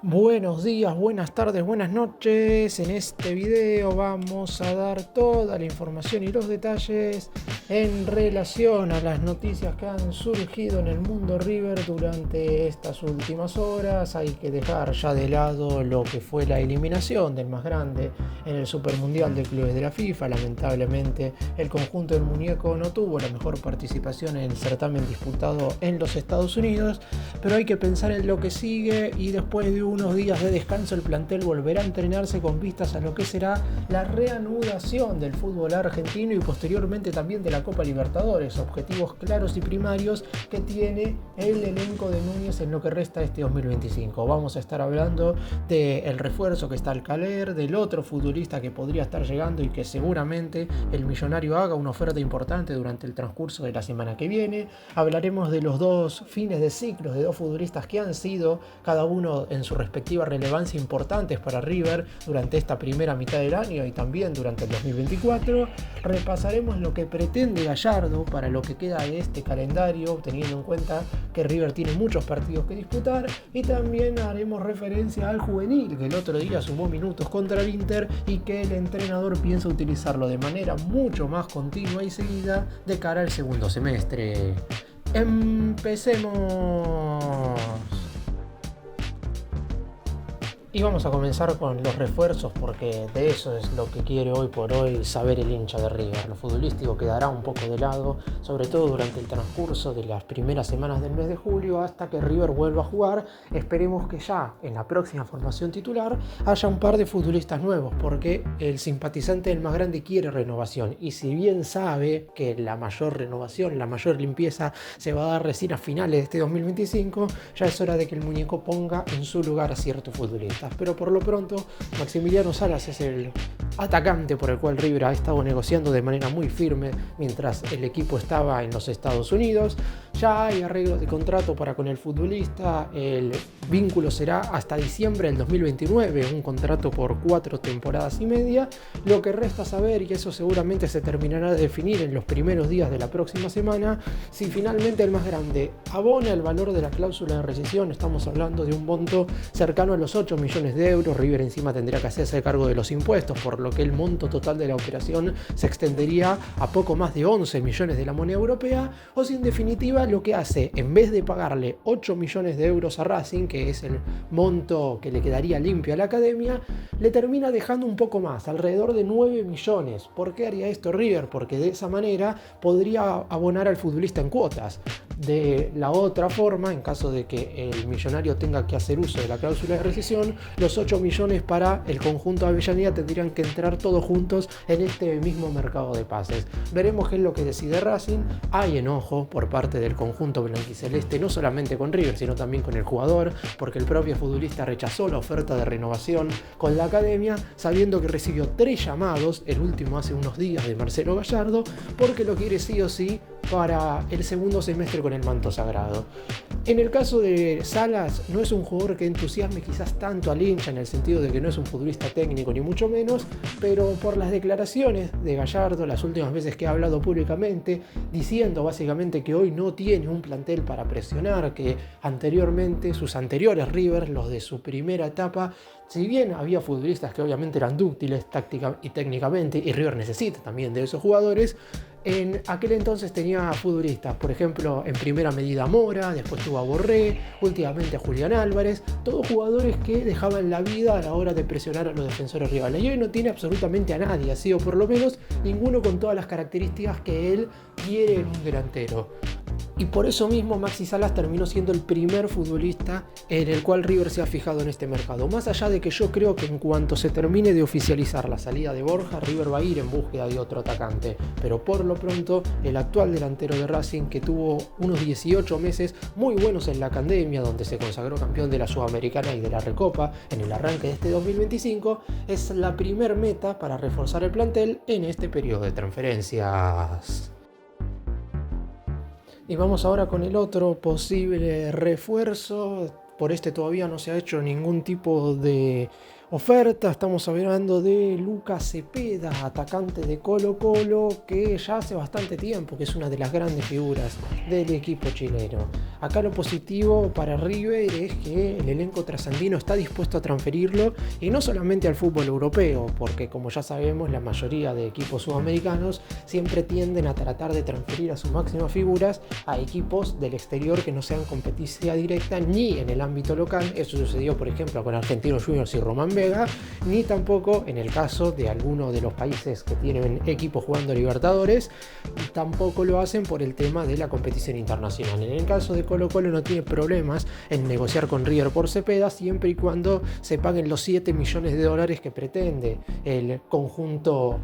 Buenos días, buenas tardes, buenas noches. En este video vamos a dar toda la información y los detalles en relación a las noticias que han surgido en el mundo River durante estas últimas horas. Hay que dejar ya de lado lo que fue la eliminación del más grande en el Supermundial de Clubes de la FIFA. Lamentablemente el conjunto del muñeco no tuvo la mejor participación en el certamen disputado en los Estados Unidos, pero hay que pensar en lo que sigue y después de unos días de descanso el plantel volverá a entrenarse con vistas a lo que será la reanudación del fútbol argentino y posteriormente también de la Copa Libertadores, objetivos claros y primarios que tiene el elenco de Núñez en lo que resta de este 2025. Vamos a estar hablando del refuerzo que está al caer, del otro futbolista que podría estar llegando y que seguramente el millonario haga una oferta importante durante el transcurso de la semana que viene. Hablaremos de los dos fines de ciclos de dos futbolistas que han sido cada uno en su respectiva relevancia importantes para River durante esta primera mitad del año y también durante el 2024. Repasaremos lo que pretende Gallardo para lo que queda de este calendario, teniendo en cuenta que River tiene muchos partidos que disputar, y también haremos referencia al juvenil que el otro día sumó minutos contra el Inter y que el entrenador piensa utilizarlo de manera mucho más continua y seguida de cara al segundo semestre. Empecemos. Y vamos a comenzar con los refuerzos porque de eso es lo que quiere hoy por hoy saber el hincha de River. Lo futbolístico quedará un poco de lado, sobre todo durante el transcurso de las primeras semanas del mes de julio hasta que River vuelva a jugar. Esperemos que ya en la próxima formación titular haya un par de futbolistas nuevos porque el simpatizante del más grande quiere renovación y si bien sabe que la mayor renovación, la mayor limpieza se va a dar recién a finales de este 2025, ya es hora de que el muñeco ponga en su lugar a cierto futbolista. Pero por lo pronto Maximiliano Salas es el atacante por el cual River ha estado negociando de manera muy firme mientras el equipo estaba en los Estados Unidos. Ya hay arreglos de contrato para con el futbolista, el vínculo será hasta diciembre del 2029, un contrato por 4 temporadas y media. Lo que resta saber, y eso seguramente se terminará de definir en los primeros días de la próxima semana, si finalmente el más grande abona el valor de la cláusula de rescisión. Estamos hablando de un monto cercano a los 8 millones de euros. River encima tendría que hacerse cargo de los impuestos, por lo que el monto total de la operación se extendería a poco más de 11 millones de la moneda europea, o si en definitiva lo que hace, en vez de pagarle 8 millones de euros a Racing, que es el monto que le quedaría limpio a la academia, le termina dejando un poco más, alrededor de 9 millones. ¿Por qué haría esto River? Porque de esa manera podría abonar al futbolista en cuotas. De la otra forma, en caso de que el millonario tenga que hacer uso de la cláusula de rescisión, los 8 millones para el conjunto de Avellaneda tendrían que entrar todos juntos en este mismo mercado de pases. Veremos qué es lo que decide Racing. Hay enojo por parte del conjunto blanquiceleste, no solamente con River, sino también con el jugador, porque el propio futbolista rechazó la oferta de renovación con la academia, sabiendo que recibió 3 llamados, el último hace unos días de Marcelo Gallardo, porque lo quiere sí o sí para el segundo semestre con el manto sagrado. En el caso de Salas, no es un jugador que entusiasme quizás tanto al hincha en el sentido de que no es un futbolista técnico ni mucho menos, pero por las declaraciones de Gallardo las últimas veces que ha hablado públicamente, diciendo básicamente que hoy no tiene un plantel para presionar, que anteriormente, sus anteriores River, los de su primera etapa, si bien había futbolistas que obviamente eran dúctiles táctica y técnicamente, y River necesita también de esos jugadores, en aquel entonces tenía futbolistas, por ejemplo, en primera medida Mora, después tuvo a Borré, últimamente a Julián Álvarez, todos jugadores que dejaban la vida a la hora de presionar a los defensores rivales. Y hoy no tiene absolutamente a nadie, así o por lo menos ninguno con todas las características que él quiere en un delantero. Y por eso mismo Maxi Salas terminó siendo el primer futbolista en el cual River se ha fijado en este mercado. Más allá de que yo creo que en cuanto se termine de oficializar la salida de Borja, River va a ir en búsqueda de otro atacante. Pero por lo pronto, el actual delantero de Racing, que tuvo unos 18 meses muy buenos en la academia, donde se consagró campeón de la Sudamericana y de la Recopa en el arranque de este 2025, es la primer meta para reforzar el plantel en este periodo de transferencias. Y vamos ahora con el otro posible refuerzo. Por este todavía no se ha hecho ningún tipo de oferta. Estamos hablando de Lucas Cepeda, atacante de Colo-Colo, que ya hace bastante tiempo que es una de las grandes figuras del equipo chileno. Acá lo positivo para River es que el elenco trasandino está dispuesto a transferirlo, y no solamente al fútbol europeo, porque como ya sabemos la mayoría de equipos sudamericanos siempre tienden a tratar de transferir a sus máximas figuras a equipos del exterior que no sean competencia directa ni en el ámbito local. Eso sucedió por ejemplo con Argentinos Juniors y Román Vega, ni tampoco en el caso de algunos de los países que tienen equipos jugando Libertadores, y tampoco lo hacen por el tema de la competición internacional. En el caso de Colo-Colo no tiene problemas en negociar con River por Cepeda, siempre y cuando se paguen los 7 millones de dólares que pretende el conjunto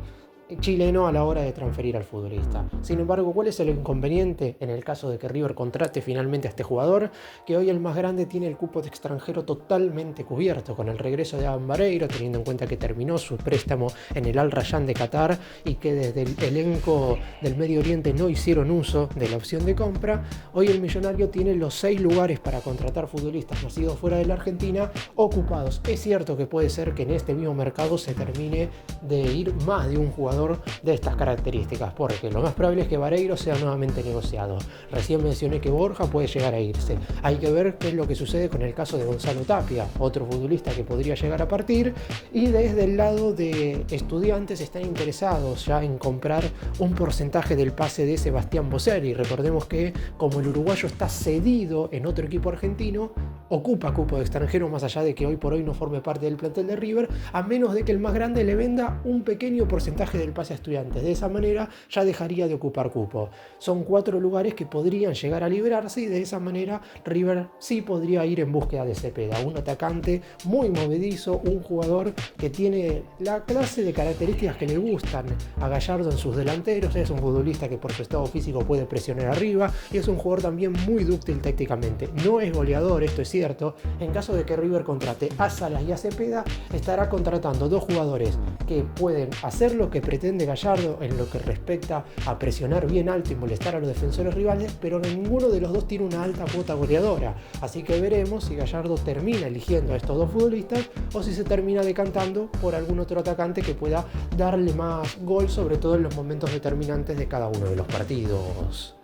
chileno a la hora de transferir al futbolista. Sin embargo, ¿cuál es el inconveniente en el caso de que River contrate finalmente a este jugador? Que hoy el más grande tiene el cupo de extranjero totalmente cubierto con el regreso de Adam Vareiro, teniendo en cuenta que terminó su préstamo en el Al Rayyan de Qatar y que desde el elenco del Medio Oriente no hicieron uso de la opción de compra. Hoy el millonario tiene los 6 lugares para contratar futbolistas nacidos fuera de la Argentina ocupados. Es cierto que puede ser que en este mismo mercado se termine de ir más de un jugador de estas características, porque lo más probable es que Vareiro sea nuevamente negociado. Recién mencioné que Borja puede llegar a irse. Hay que ver qué es lo que sucede con el caso de Gonzalo Tapia, otro futbolista que podría llegar a partir, y desde el lado de Estudiantes están interesados ya en comprar un porcentaje del pase de Sebastián Boselli. Recordemos que como el uruguayo está cedido en otro equipo argentino, ocupa cupo de extranjero más allá de que hoy por hoy no forme parte del plantel de River, a menos de que el más grande le venda un pequeño porcentaje del pase a Estudiantes. De esa manera ya dejaría de ocupar cupo. Son 4 lugares que podrían llegar a liberarse, y de esa manera River sí podría ir en búsqueda de Cepeda, un atacante muy movedizo, un jugador que tiene la clase de características que le gustan a Gallardo en sus delanteros. Es un futbolista que por su estado físico puede presionar arriba, y es un jugador también muy dúctil tácticamente. No es goleador, esto es cierto. En caso de que River contrate a Salas y a Cepeda, estará contratando 2 jugadores que pueden hacer lo que pretende Gallardo en lo que respecta a presionar bien alto y molestar a los defensores rivales, pero ninguno de los dos tiene una alta cuota goleadora. Así que veremos si Gallardo termina eligiendo a estos 2 futbolistas o si se termina decantando por algún otro atacante que pueda darle más gol, sobre todo en los momentos determinantes de cada uno de los partidos.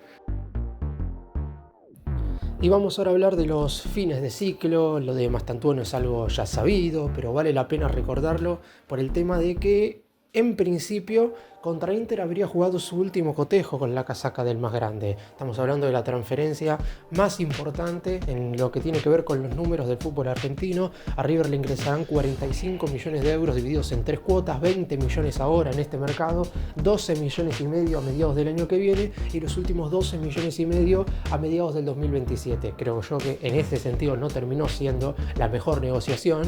Y vamos ahora a hablar de los fines de ciclo. Lo de Mastantuono es algo ya sabido, pero vale la pena recordarlo por el tema de que en principio contra Inter habría jugado su último cotejo con la casaca del más grande. Estamos hablando de la transferencia más importante en lo que tiene que ver con los números del fútbol argentino. A River le ingresarán 45 millones de euros divididos en 3 cuotas, 20 millones ahora en este mercado, 12 millones y medio a mediados del año que viene y los últimos 12 millones y medio a mediados del 2027. Creo yo que en ese sentido no terminó siendo la mejor negociación,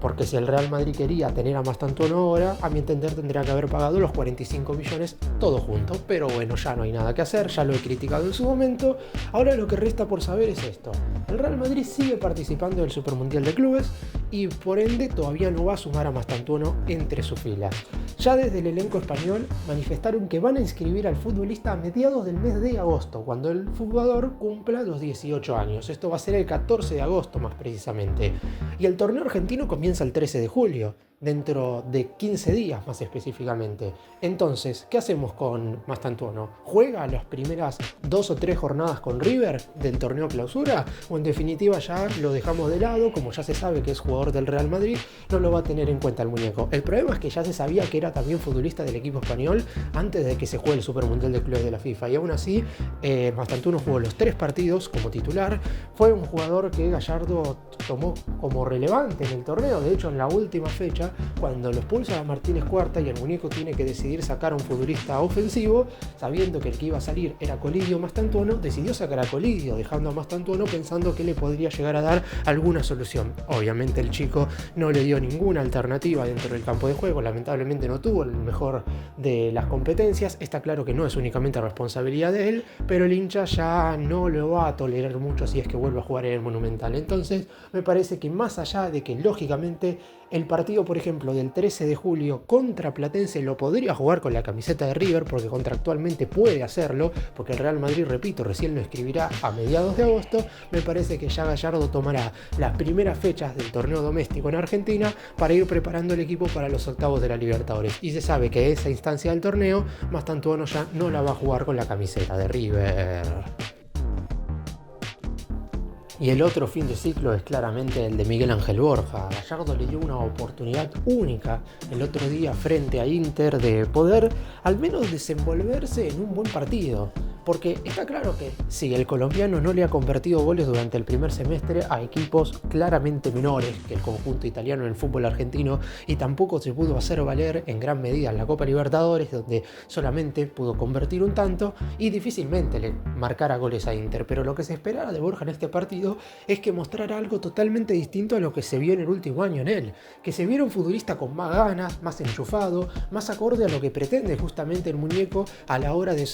porque si el Real Madrid quería tener a Mastantuono ahora, a mi entender tendría que haber pagado los 45 millones todo junto. Pero bueno, ya no hay nada que hacer, ya lo he criticado en su momento. Ahora lo que resta por saber es esto: el Real Madrid sigue participando del Supermundial de Clubes y por ende todavía no va a sumar a Mastantuono entre sus filas. Ya desde el elenco español manifestaron que van a inscribir al futbolista a mediados del mes de agosto, cuando el jugador cumpla los 18 años. Esto va a ser el 14 de agosto más precisamente. Y el torneo argentino comienza el 13 de julio. Dentro de 15 días más específicamente. Entonces, ¿qué hacemos con Mastantuono? ¿Juega las primeras 2 o 3 jornadas con River del torneo clausura? ¿O en definitiva ya lo dejamos de lado? Como ya se sabe que es jugador del Real Madrid, no lo va a tener en cuenta el muñeco. El problema es que ya se sabía que era también futbolista del equipo español antes de que se juegue el Supermundial de Clubes de la FIFA. Y aún así, Mastantuono jugó los 3 partidos como titular. Fue un jugador que Gallardo tomó como relevante en el torneo. De hecho, en la última fecha, cuando lo expulsa a Martínez Cuarta y el muñeco tiene que decidir sacar a un futbolista ofensivo, sabiendo que el que iba a salir era Colidio Mastantuono, decidió sacar a Colidio, dejando a Mastantuono pensando que le podría llegar a dar alguna solución. Obviamente el chico no le dio ninguna alternativa dentro del campo de juego, lamentablemente no tuvo el mejor de las competencias. Está claro que no es únicamente responsabilidad de él, pero el hincha ya no lo va a tolerar mucho si es que vuelve a jugar en el Monumental. Entonces me parece que más allá de que lógicamente el partido, por ejemplo, del 13 de julio contra Platense lo podría jugar con la camiseta de River porque contractualmente puede hacerlo, porque el Real Madrid, repito, recién lo escribirá a mediados de agosto. Me parece que ya Gallardo tomará las primeras fechas del torneo doméstico en Argentina para ir preparando el equipo para los octavos de la Libertadores. Y se sabe que esa instancia del torneo, Mastantuono ya no la va a jugar con la camiseta de River. Y el otro fin de ciclo es claramente el de Miguel Ángel Borja. Gallardo le dio una oportunidad única el otro día frente a Inter de poder al menos desenvolverse en un buen partido. Porque está claro que sí, el colombiano no le ha convertido goles durante el primer semestre a equipos claramente menores que el conjunto italiano en el fútbol argentino, y tampoco se pudo hacer valer en gran medida en la Copa Libertadores, donde solamente pudo convertir un tanto y difícilmente le marcara goles a Inter. Pero lo que se esperaba de Borja en este partido es que mostrara algo totalmente distinto a lo que se vio en el último año en él, que se viera un futbolista con más ganas, más enchufado, más acorde a lo que pretende justamente el muñeco a la hora de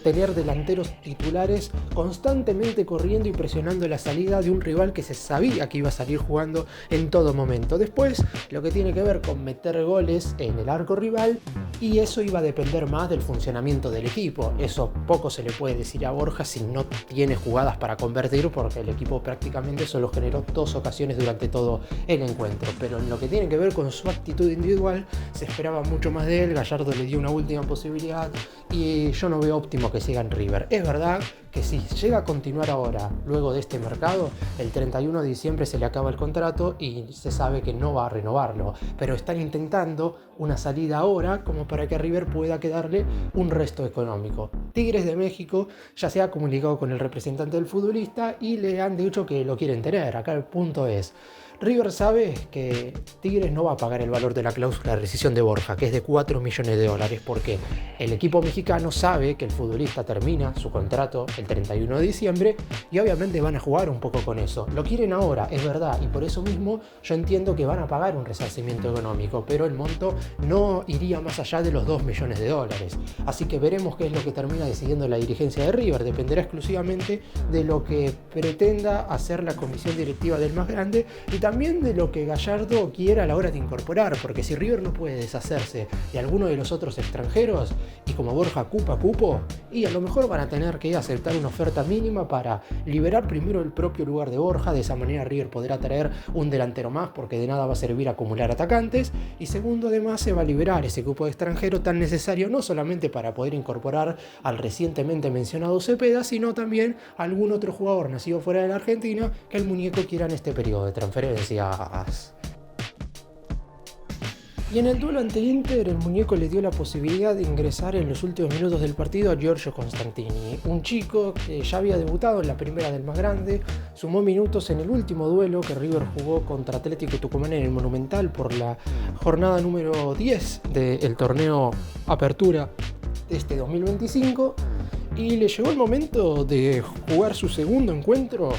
tener delanteros titulares constantemente corriendo y presionando la salida de un rival que se sabía que iba a salir jugando en todo momento. Después, lo que tiene que ver con meter goles en el arco rival, y eso iba a depender más del funcionamiento del equipo. Eso poco se le puede decir a Borja si no tiene jugadas para convertir, porque el equipo prácticamente solo generó 2 ocasiones durante todo el encuentro. Pero en lo que tiene que ver con su actitud individual, se esperaba mucho más de él. Gallardo le dio una última posibilidad y yo no veo óptimo que siga en River. Es verdad que si llega a continuar ahora, luego de este mercado, el 31 de diciembre se le acaba el contrato y se sabe que no va a renovarlo, pero están intentando una salida ahora como para que a River pueda quedarle un resto económico. Tigres de México ya se ha comunicado con el representante del futbolista y le han dicho que lo quieren tener. Acá el punto es: River sabe que Tigres no va a pagar el valor de la cláusula de rescisión de Borja, que es de $4 millones, porque el equipo mexicano sabe que el futbolista termina su contrato el 31 de diciembre y obviamente van a jugar un poco con eso. Lo quieren ahora, es verdad, y por eso mismo yo entiendo que van a pagar un resarcimiento económico, pero el monto no iría más allá de los $2 millones. Así que veremos qué es lo que termina decidiendo la dirigencia de River. Dependerá exclusivamente de lo que pretenda hacer la comisión directiva del más grande y también de lo que Gallardo quiera a la hora de incorporar, porque si River no puede deshacerse de alguno de los otros extranjeros, y como Borja ocupa cupo, y a lo mejor van a tener que aceptar una oferta mínima para liberar primero el propio lugar de Borja. De esa manera River podrá traer un delantero más, porque de nada va a servir acumular atacantes, y segundo, además se va a liberar ese cupo de extranjero tan necesario no solamente para poder incorporar al recientemente mencionado Cepeda, sino también a algún otro jugador nacido fuera de la Argentina que el muñeco quiera en este periodo de transferencias. Y en el duelo ante Inter, el muñeco le dio la posibilidad de ingresar en los últimos minutos del partido a Giorgio Constantini, un chico que ya había debutado en la primera del más grande, sumó minutos en el último duelo que River jugó contra Atlético Tucumán en el Monumental por la jornada número 10 del torneo Apertura de este 2025, y le llegó el momento de jugar su segundo encuentro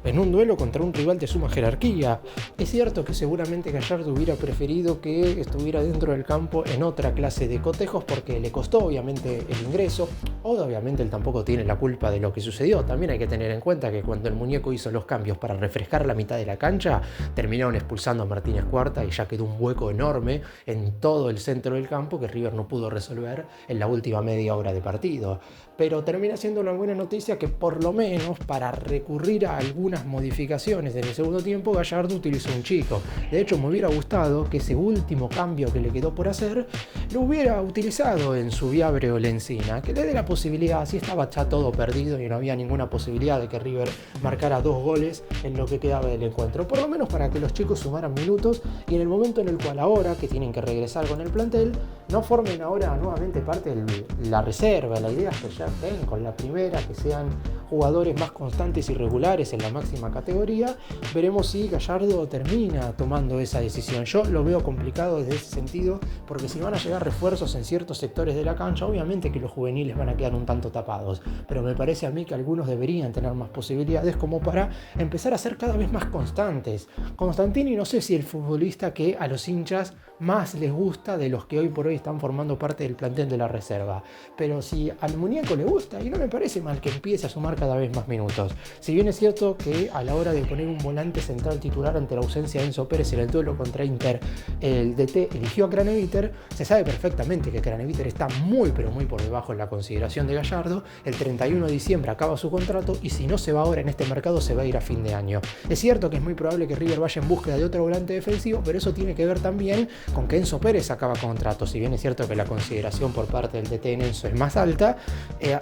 en un duelo contra un rival de suma jerarquía. Es cierto que seguramente Gallardo hubiera preferido que estuviera dentro del campo en otra clase de cotejos, porque le costó obviamente el ingreso. Obviamente él tampoco tiene la culpa de lo que sucedió. También hay que tener en cuenta que cuando el muñeco hizo los cambios para refrescar la mitad de la cancha, terminaron expulsando a Martínez Cuarta y ya quedó un hueco enorme en todo el centro del campo que River no pudo resolver en la última media hora de partido. Pero termina siendo una buena noticia que por lo menos para recurrir a algunas modificaciones en el segundo tiempo, Gallardo utilizó un chico. De hecho, me hubiera gustado que ese último cambio que le quedó por hacer lo hubiera utilizado en Subiabre o Lencina, que le dé la posibilidad, si estaba ya todo perdido y no había ninguna posibilidad de que River marcara 2 goles en lo que quedaba del encuentro, por lo menos para que los chicos sumaran minutos, y en el momento en el cual ahora que tienen que regresar con el plantel, no formen ahora nuevamente parte de la reserva. La idea es que ya estén con la primera, que sean jugadores más constantes y regulares en la máxima categoría. Veremos si Gallardo termina tomando esa decisión. Yo lo veo complicado desde ese sentido, porque si van a llegar refuerzos en ciertos sectores de la cancha, obviamente que los juveniles van a quedar un tanto tapados, pero me parece a mí que algunos deberían tener más posibilidades como para empezar a ser cada vez más constantes. Constantini no sé si el futbolista que a los hinchas más les gusta de los que hoy por hoy están formando parte del plantel de la reserva. Pero si al muñeco le gusta, y no me parece mal que empiece a sumar cada vez más minutos. Si bien es cierto que a la hora de poner un volante central titular ante la ausencia de Enzo Pérez en el duelo contra Inter, el DT eligió a Craneviter, se sabe perfectamente que Craneviter está muy pero muy por debajo en la consideración de Gallardo. El 31 de diciembre acaba su contrato y si no se va ahora en este mercado se va a ir a fin de año. Es cierto que es muy probable que River vaya en búsqueda de otro volante defensivo, pero eso tiene que ver también con que Enzo Pérez acaba contrato. Si bien es cierto que la consideración por parte del DT en Enzo es más alta,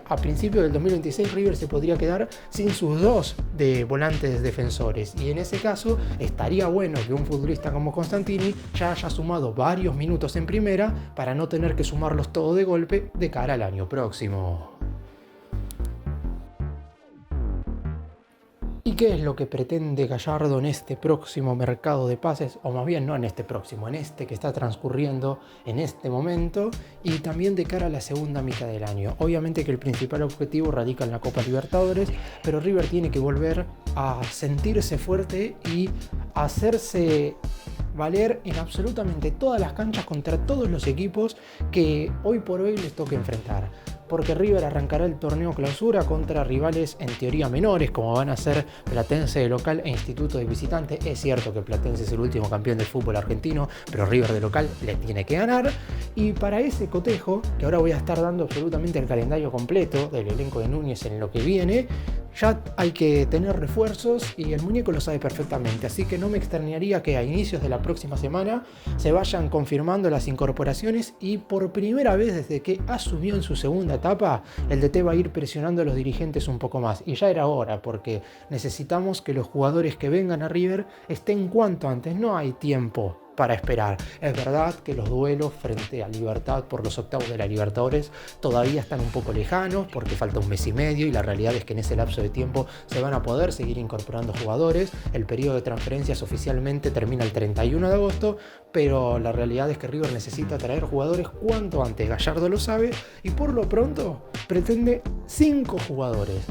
a principios del 2026 River se podría quedar sin sus dos de volantes defensores y en ese caso estaría bueno que un futbolista como Constantini ya haya sumado varios minutos en primera para no tener que sumarlos todo de golpe de cara al año próximo. ¿Y qué es lo que pretende Gallardo en este próximo mercado de pases? O más bien no en este próximo, en este que está transcurriendo en este momento y también de cara a la segunda mitad del año. Obviamente que el principal objetivo radica en la Copa Libertadores, pero River tiene que volver a sentirse fuerte y hacerse valer en absolutamente todas las canchas contra todos los equipos que hoy por hoy les toque enfrentar. Porque River arrancará el torneo clausura contra rivales en teoría menores, como van a ser Platense de local e Instituto de visitante. Es cierto que Platense es el último campeón del fútbol argentino, pero River de local le tiene que ganar. Y para ese cotejo, que ahora voy a estar dando absolutamente el calendario completo del elenco de Núñez en lo que viene, ya hay que tener refuerzos y el muñeco lo sabe perfectamente, así que no me extrañaría que a inicios de la próxima semana se vayan confirmando las incorporaciones y por primera vez desde que asumió en su segunda etapa, el DT va a ir presionando a los dirigentes un poco más y ya era hora porque necesitamos que los jugadores que vengan a River estén cuanto antes, no hay tiempo para esperar. Es verdad que los duelos frente a Libertad por los octavos de la Libertadores todavía están un poco lejanos porque falta un mes y medio y la realidad es que en ese lapso de tiempo se van a poder seguir incorporando jugadores. El periodo de transferencias oficialmente termina el 31 de agosto, pero la realidad es que River necesita traer jugadores cuanto antes. Gallardo lo sabe y por lo pronto pretende 5 jugadores.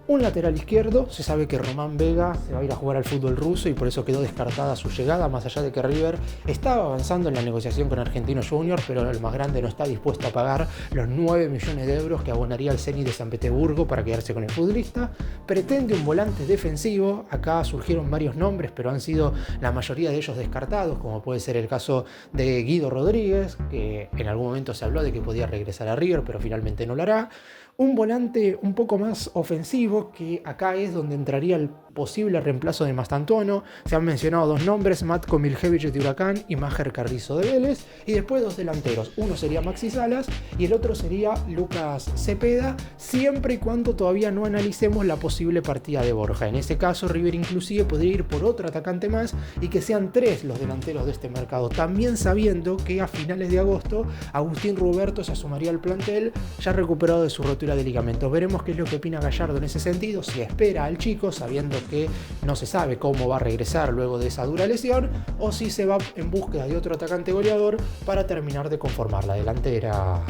Un lateral izquierdo, se sabe que Román Vega se va a ir a jugar al fútbol ruso y por eso quedó descartada su llegada, más allá de que River estaba avanzando en la negociación con Argentinos Juniors, pero el más grande no está dispuesto a pagar los 9 millones de euros que abonaría el Zenit de San Petersburgo para quedarse con el futbolista. Pretende un volante defensivo, acá surgieron varios nombres, pero han sido la mayoría de ellos descartados, como puede ser el caso de Guido Rodríguez, que en algún momento se habló de que podía regresar a River, pero finalmente no lo hará. Un volante un poco más ofensivo, que acá es donde entraría el posible reemplazo de Mastantuono. Se han mencionado dos nombres, Matko Miljevic de Huracán y Máger Carrizo de Vélez. Y después dos delanteros, uno sería Maxi Salas y el otro sería Lucas Cepeda, siempre y cuando todavía no analicemos la posible partida de Borja. En ese caso River inclusive podría ir por otro atacante más y que sean 3 los delanteros de este mercado, también sabiendo que a finales de agosto Agustín Ruberto se sumaría al plantel ya recuperado de su rotura de ligamentos. Veremos qué es lo que opina Gallardo en ese sentido, si espera al chico sabiendo que no se sabe cómo va a regresar luego de esa dura lesión o si se va en búsqueda de otro atacante goleador para terminar de conformar la delantera.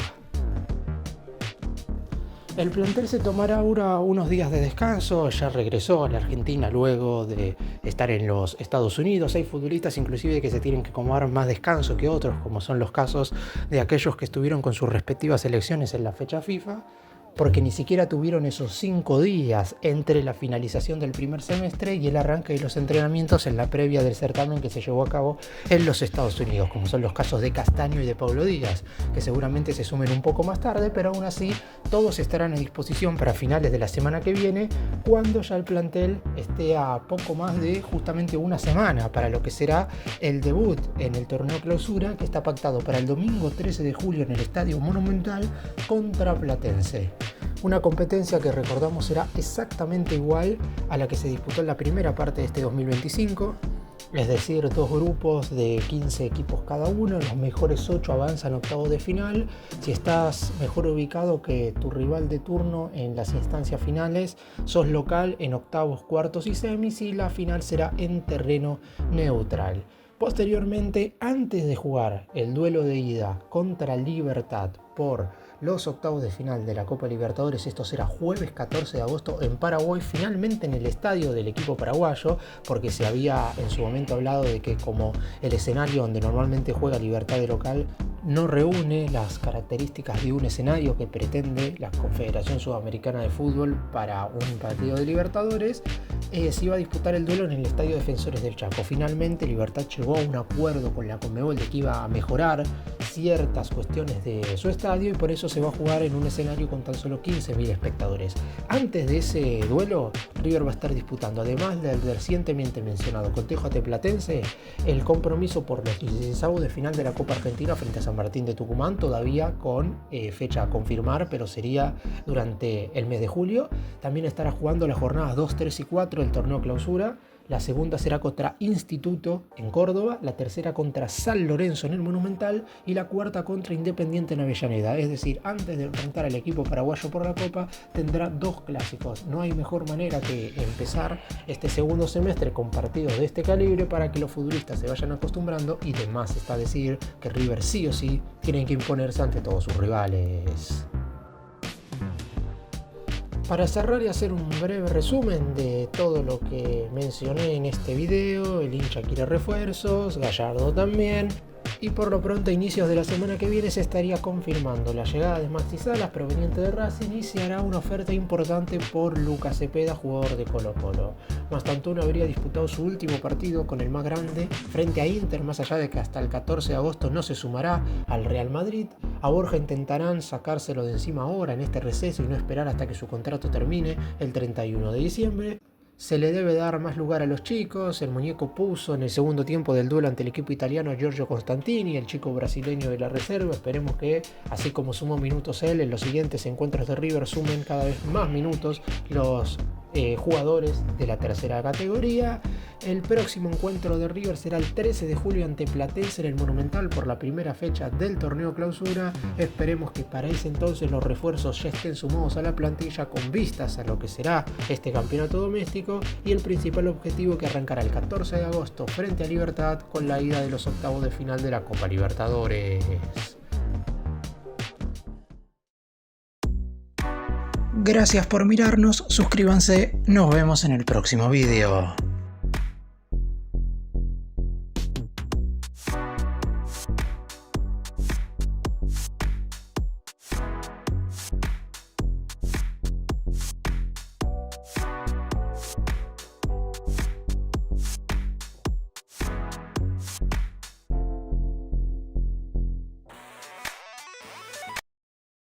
El plantel se tomará ahora unos días de descanso, ya regresó a la Argentina luego de estar en los Estados Unidos. Hay futbolistas inclusive que se tienen que tomar más descanso que otros, como son los casos de aquellos que estuvieron con sus respectivas selecciones en la fecha FIFA, porque ni siquiera tuvieron esos 5 días entre la finalización del primer semestre y el arranque de los entrenamientos en la previa del certamen que se llevó a cabo en los Estados Unidos, como son los casos de Castaño y de Pablo Díaz, que seguramente se sumen un poco más tarde, pero aún así todos estarán a disposición para finales de la semana que viene, cuando ya el plantel esté a poco más de justamente una semana para lo que será el debut en el torneo clausura, que está pactado para el domingo 13 de julio en el Estadio Monumental contra Platense. Una competencia que recordamos será exactamente igual a la que se disputó en la primera parte de este 2025, es decir, 2 grupos de 15 equipos cada uno, los mejores 8 avanzan a octavos de final. Si estás mejor ubicado que tu rival de turno en las instancias finales, sos local en octavos, cuartos y semis y la final será en terreno neutral. Posteriormente, antes de jugar el duelo de ida contra Libertad por los octavos de final de la Copa Libertadores. Esto será jueves 14 de agosto en Paraguay, finalmente en el estadio del equipo paraguayo, porque se había en su momento hablado de que como el escenario donde normalmente juega Libertad de local no reúne las características de un escenario que pretende la Confederación Sudamericana de Fútbol para un partido de Libertadores, se iba a disputar el duelo en el Estadio Defensores del Chaco. Finalmente Libertad llegó a un acuerdo con la Conmebol de que iba a mejorar ciertas cuestiones de su estadio y por eso se va a jugar en un escenario con tan solo 15.000 espectadores. Antes de ese duelo, River va a estar disputando, además del recientemente mencionado Cotejo Platense, el compromiso por los 16avos de final de la Copa Argentina frente a San Martín de Tucumán, todavía con fecha a confirmar, pero sería durante el mes de julio. También estará jugando las jornadas 2, 3 y 4 del torneo clausura. La segunda será contra Instituto en Córdoba, la tercera contra San Lorenzo en el Monumental y la cuarta contra Independiente en Avellaneda. Es decir, antes de enfrentar al equipo paraguayo por la Copa, tendrá 2 clásicos. No hay mejor manera que empezar este segundo semestre con partidos de este calibre para que los futbolistas se vayan acostumbrando, y demás está decir que River sí o sí tienen que imponerse ante todos sus rivales. Para cerrar y hacer un breve resumen de todo lo que mencioné en este video, el hincha quiere refuerzos, Gallardo también, y por lo pronto a inicios de la semana que viene se estaría confirmando la llegada de Maxi Salas proveniente de Racing y se hará una oferta importante por Lucas Cepeda, jugador de Colo Colo. Mastantuono habría disputado su último partido con el más grande frente a Inter, más allá de que hasta el 14 de agosto no se sumará al Real Madrid. A Borja intentarán sacárselo de encima ahora en este receso y no esperar hasta que su contrato termine el 31 de diciembre. Se le debe dar más lugar a los chicos. El muñeco puso en el segundo tiempo del duelo ante el equipo italiano a Giorgio Constantini, el chico brasileño de la reserva. Esperemos que, así como sumó minutos él, en los siguientes encuentros de River sumen cada vez más minutos los jugadores de la tercera categoría. El próximo encuentro de River será el 13 de julio ante Platense en el Monumental por la primera fecha del torneo clausura. Esperemos que para ese entonces los refuerzos ya estén sumados a la plantilla con vistas a lo que será este campeonato doméstico, y el principal objetivo que arrancará el 14 de agosto frente a Libertad con la ida de los octavos de final de la Copa Libertadores. Gracias por mirarnos, suscríbanse, nos vemos en el próximo video.